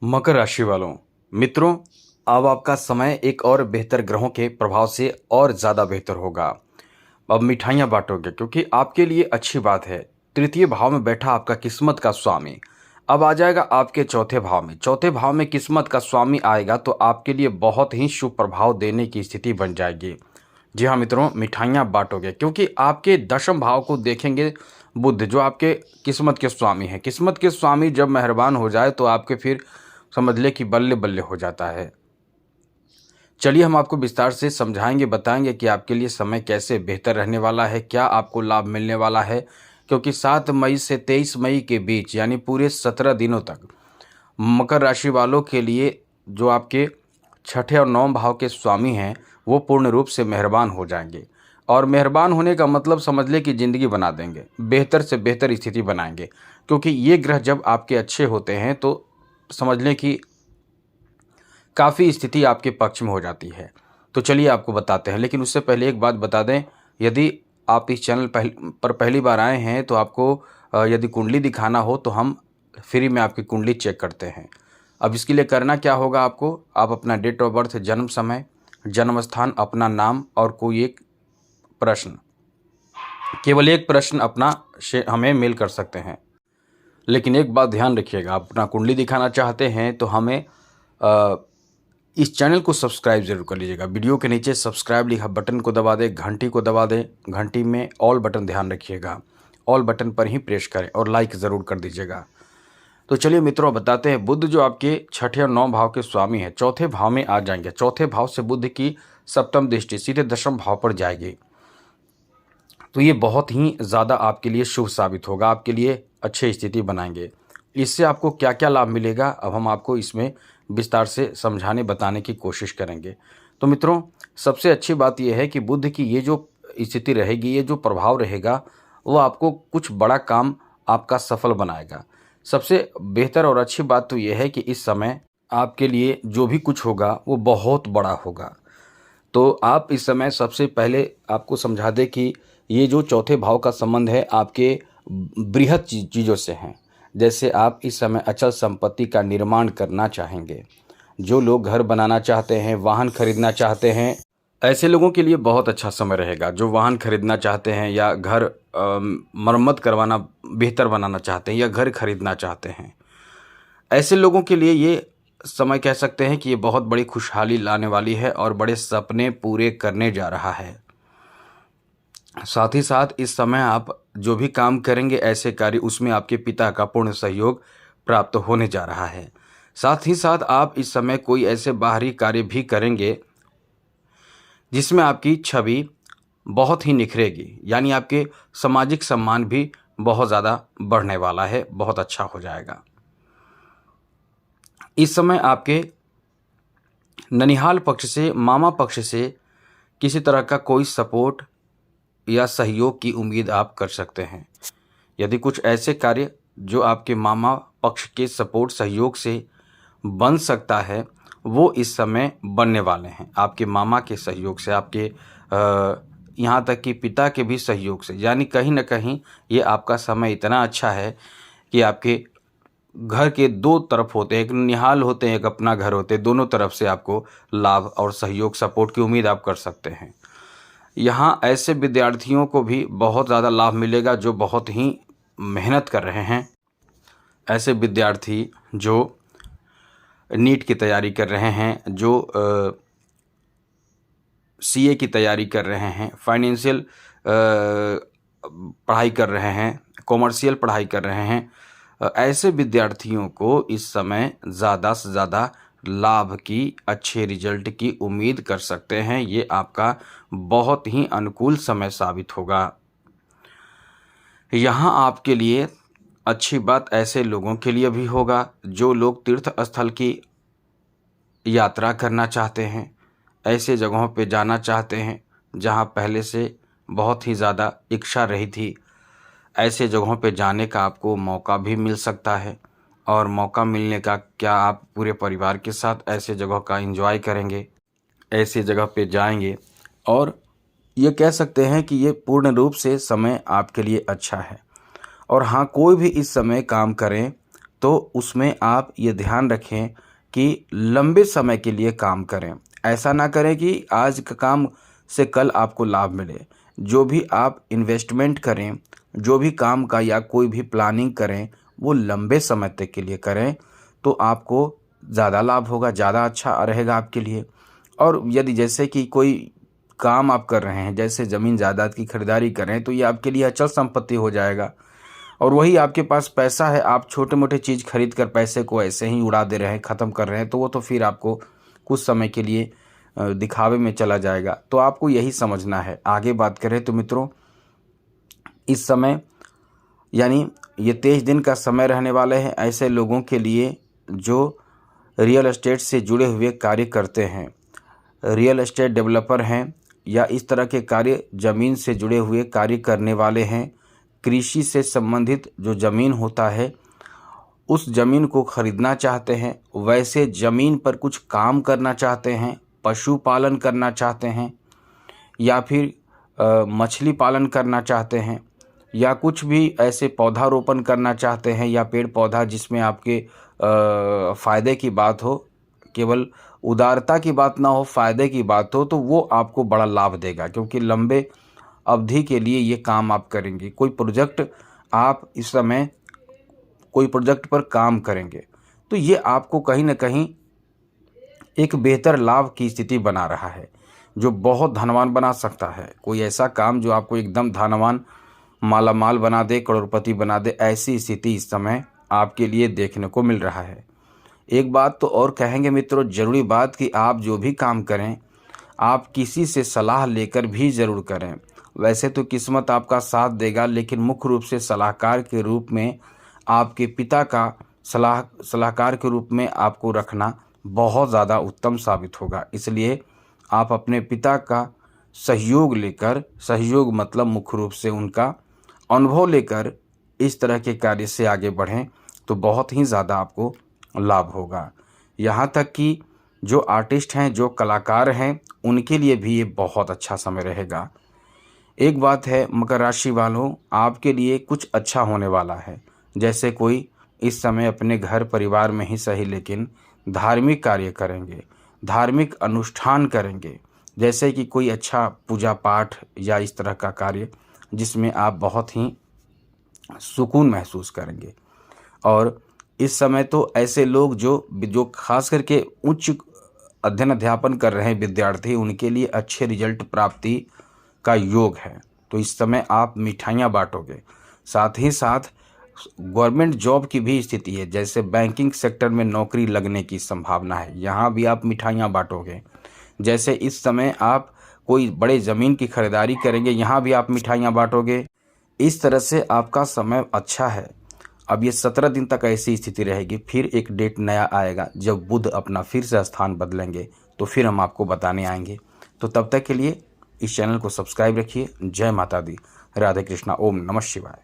मकर राशि वालों, मित्रों, अब आपका समय एक और बेहतर ग्रहों के प्रभाव से और ज़्यादा बेहतर होगा। अब मिठाइयाँ बांटोगे क्योंकि आपके लिए अच्छी बात है। तृतीय भाव में बैठा आपका किस्मत का स्वामी अब आ जाएगा आपके चौथे भाव में। चौथे भाव में किस्मत का स्वामी आएगा तो आपके लिए बहुत ही शुभ प्रभाव देने की स्थिति बन जाएगी। जी हाँ मित्रों, मिठाइयाँ बांटोगे क्योंकि आपके दशम भाव को देखेंगे बुध, जो आपके किस्मत के स्वामी हैं। किस्मत के स्वामी जब मेहरबान हो जाए तो आपके फिर समझ ले कि बल्ले बल्ले हो जाता है। चलिए हम आपको विस्तार से समझाएंगे, बताएंगे कि आपके लिए समय कैसे बेहतर रहने वाला है, क्या आपको लाभ मिलने वाला है। क्योंकि 7 मई से 23 मई के बीच यानी पूरे 17 दिनों तक मकर राशि वालों के लिए जो आपके छठे और नौम भाव के स्वामी हैं वो पूर्ण रूप से मेहरबान हो जाएंगे। और मेहरबान होने का मतलब समझ ले कि ज़िंदगी बना देंगे, बेहतर से बेहतर स्थिति बनाएंगे। क्योंकि ये ग्रह जब आपके अच्छे होते हैं तो समझ लें कि काफ़ी स्थिति आपके पक्ष में हो जाती है। तो चलिए आपको बताते हैं, लेकिन उससे पहले एक बात बता दें, यदि आप इस चैनल पर पहली बार आए हैं तो आपको यदि कुंडली दिखाना हो तो हम फ्री में आपकी कुंडली चेक करते हैं। अब इसके लिए करना क्या होगा आपको, आप अपना डेट ऑफ बर्थ, जन्म समय, जन्म स्थान, अपना नाम और कोई एक प्रश्न, केवल एक प्रश्न अपना हमें मेल कर सकते हैं। लेकिन एक बात ध्यान रखिएगा, आप अपना कुंडली दिखाना चाहते हैं तो हमें इस चैनल को सब्सक्राइब जरूर कर लीजिएगा। वीडियो के नीचे सब्सक्राइब लिखा बटन को दबा दें, घंटी को दबा दें, घंटी में ऑल बटन ध्यान रखिएगा, ऑल बटन पर ही प्रेस करें और लाइक ज़रूर कर दीजिएगा। तो चलिए मित्रों बताते हैं, बुध जो आपके छठे और नौ भाव के स्वामी हैं चौथे भाव में आ जाएंगे। चौथे भाव से बुध की सप्तम दृष्टि सीधे दशम भाव पर जाएगी। तो ये बहुत ही ज़्यादा आपके लिए शुभ साबित होगा, आपके लिए अच्छी स्थिति बनाएंगे। इससे आपको क्या क्या लाभ मिलेगा अब हम आपको इसमें विस्तार से समझाने बताने की कोशिश करेंगे। तो मित्रों, सबसे अच्छी बात यह है कि बुध की ये जो स्थिति रहेगी, ये जो प्रभाव रहेगा, वो आपको कुछ बड़ा काम आपका सफल बनाएगा। सबसे बेहतर और अच्छी बात तो यह है कि इस समय आपके लिए जो भी कुछ होगा वो बहुत बड़ा होगा। तो आप इस समय सबसे पहले आपको समझा दें कि ये जो चौथे भाव का संबंध है आपके बृहत चीज़ों से हैं। जैसे आप इस समय अचल संपत्ति का निर्माण करना चाहेंगे, जो लोग घर बनाना चाहते हैं, वाहन खरीदना चाहते हैं, ऐसे लोगों के लिए बहुत अच्छा समय रहेगा। जो वाहन खरीदना चाहते हैं या घर मरम्मत करवाना, बेहतर बनाना चाहते हैं या घर खरीदना चाहते हैं, ऐसे लोगों के लिए ये समय कह सकते हैं कि ये बहुत बड़ी खुशहाली लाने वाली है और बड़े सपने पूरे करने जा रहा है। साथ ही साथ इस समय आप जो भी काम करेंगे, ऐसे कार्य, उसमें आपके पिता का पूर्ण सहयोग प्राप्त होने जा रहा है। साथ ही साथ आप इस समय कोई ऐसे बाहरी कार्य भी करेंगे जिसमें आपकी छवि बहुत ही निखरेगी, यानी आपके सामाजिक सम्मान भी बहुत ज़्यादा बढ़ने वाला है, बहुत अच्छा हो जाएगा। इस समय आपके ननिहाल पक्ष से, मामा पक्ष से किसी तरह का कोई सपोर्ट या सहयोग की उम्मीद आप कर सकते हैं। यदि कुछ ऐसे कार्य जो आपके मामा पक्ष के सपोर्ट, सहयोग से बन सकता है, वो इस समय बनने वाले हैं। आपके मामा के सहयोग से, आपके यहाँ तक कि पिता के भी सहयोग से, यानी कहीं ना कहीं ये आपका समय इतना अच्छा है कि आपके घर के दो तरफ होते हैं, एक निहाल होते हैं, एक अपना घर होते हैं, दोनों तरफ से आपको लाभ और सहयोग, सपोर्ट की उम्मीद आप कर सकते हैं। यहाँ ऐसे विद्यार्थियों को भी बहुत ज़्यादा लाभ मिलेगा जो बहुत ही मेहनत कर रहे हैं। ऐसे विद्यार्थी जो नीट की तैयारी कर रहे हैं, जो सीए की तैयारी कर रहे हैं, फाइनेंशियल पढ़ाई कर रहे हैं, कॉमर्शियल पढ़ाई कर रहे हैं, ऐसे विद्यार्थियों को इस समय ज़्यादा से ज़्यादा लाभ की, अच्छे रिजल्ट की उम्मीद कर सकते हैं। ये आपका बहुत ही अनुकूल समय साबित होगा। यहाँ आपके लिए अच्छी बात ऐसे लोगों के लिए भी होगा जो लोग तीर्थ स्थल की यात्रा करना चाहते हैं, ऐसे जगहों पे जाना चाहते हैं जहाँ पहले से बहुत ही ज़्यादा इच्छा रही थी। ऐसे जगहों पे जाने का आपको मौका भी मिल सकता है। और मौका मिलने का क्या, आप पूरे परिवार के साथ ऐसे जगह का एंजॉय करेंगे, ऐसे जगह पे जाएंगे और ये कह सकते हैं कि ये पूर्ण रूप से समय आपके लिए अच्छा है। और हाँ, कोई भी इस समय काम करें तो उसमें आप ये ध्यान रखें कि लंबे समय के लिए काम करें। ऐसा ना करें कि आज का काम से कल आपको लाभ मिले। जो भी आप इन्वेस्टमेंट करें, जो भी काम का या कोई भी प्लानिंग करें, वो लंबे समय तक के लिए करें, तो आपको ज़्यादा लाभ होगा, ज़्यादा अच्छा रहेगा आपके लिए। और यदि जैसे कि कोई काम आप कर रहे हैं, जैसे ज़मीन जायदाद की खरीदारी कर रहे हैं, तो ये आपके लिए अचल संपत्ति हो जाएगा। और वही आपके पास पैसा है, आप छोटे-मोटे चीज़ खरीद कर पैसे को ऐसे ही उड़ा दे रहे हैं, ख़त्म कर रहे हैं, तो वो तो फिर आपको कुछ समय के लिए दिखावे में चला जाएगा। तो आपको यही समझना है। आगे बात करें तो मित्रों, इस समय यानी ये 23 दिन का समय रहने वाले हैं ऐसे लोगों के लिए जो रियल एस्टेट से जुड़े हुए कार्य करते हैं, रियल एस्टेट डेवलपर हैं या इस तरह के कार्य ज़मीन से जुड़े हुए कार्य करने वाले हैं। कृषि से संबंधित जो ज़मीन होता है, उस ज़मीन को खरीदना चाहते हैं, वैसे ज़मीन पर कुछ काम करना चाहते हैं, पशुपालन करना चाहते हैं या फिर मछली पालन करना चाहते हैं या कुछ भी ऐसे पौधारोपण करना चाहते हैं या पेड़ पौधा जिसमें आपके फ़ायदे की बात हो, केवल उदारता की बात ना हो, फ़ायदे की बात हो, तो वो आपको बड़ा लाभ देगा क्योंकि लंबे अवधि के लिए ये काम आप करेंगे। कोई प्रोजेक्ट आप इस समय कोई प्रोजेक्ट पर काम करेंगे, तो ये आपको कहीं न कहीं एक बेहतर लाभ की स्थिति बना रहा है, जो बहुत धनवान बना सकता है। कोई ऐसा काम जो आपको एकदम धनवान, मालामाल बना दे, करोड़पति बना दे, ऐसी स्थिति इस समय आपके लिए देखने को मिल रहा है। एक बात तो और कहेंगे मित्रों, ज़रूरी बात कि आप जो भी काम करें, आप किसी से सलाह लेकर भी ज़रूर करें। वैसे तो किस्मत आपका साथ देगा, लेकिन मुख्य रूप से सलाहकार के रूप में आपके पिता का सलाहकार के रूप में आपको रखना बहुत ज़्यादा उत्तम साबित होगा। इसलिए आप अपने पिता का सहयोग लेकर, सहयोग मतलब मुख्य रूप से उनका अनुभव लेकर इस तरह के कार्य से आगे बढ़ें, तो बहुत ही ज़्यादा आपको लाभ होगा। यहाँ तक कि जो आर्टिस्ट हैं, जो कलाकार हैं, उनके लिए भी ये बहुत अच्छा समय रहेगा। एक बात है मकर राशि वालों, आपके लिए कुछ अच्छा होने वाला है। जैसे कोई इस समय अपने घर परिवार में ही सही, लेकिन धार्मिक कार्य करेंगे, धार्मिक अनुष्ठान करेंगे, जैसे कि कोई अच्छा पूजा पाठ या इस तरह का कार्य जिसमें आप बहुत ही सुकून महसूस करेंगे। और इस समय तो ऐसे लोग जो खास करके उच्च अध्ययन अध्यापन कर रहे हैं विद्यार्थी, उनके लिए अच्छे रिजल्ट प्राप्ति का योग है। तो इस समय आप मिठाइयाँ बांटोगे। साथ ही साथ गवर्नमेंट जॉब की भी स्थिति है, जैसे बैंकिंग सेक्टर में नौकरी लगने की संभावना है, यहाँ भी आप मिठाइयाँ बांटोगे। जैसे इस समय आप कोई बड़े ज़मीन की खरीदारी करेंगे, यहाँ भी आप मिठाइयाँ बांटोगे। इस तरह से आपका समय अच्छा है। अब ये 17 दिन तक ऐसी स्थिति रहेगी, फिर एक डेट नया आएगा जब बुध अपना फिर से स्थान बदलेंगे, तो फिर हम आपको बताने आएंगे। तो तब तक के लिए इस चैनल को सब्सक्राइब रखिए। जय माता दी, राधे कृष्णा, ओम नमः शिवाय।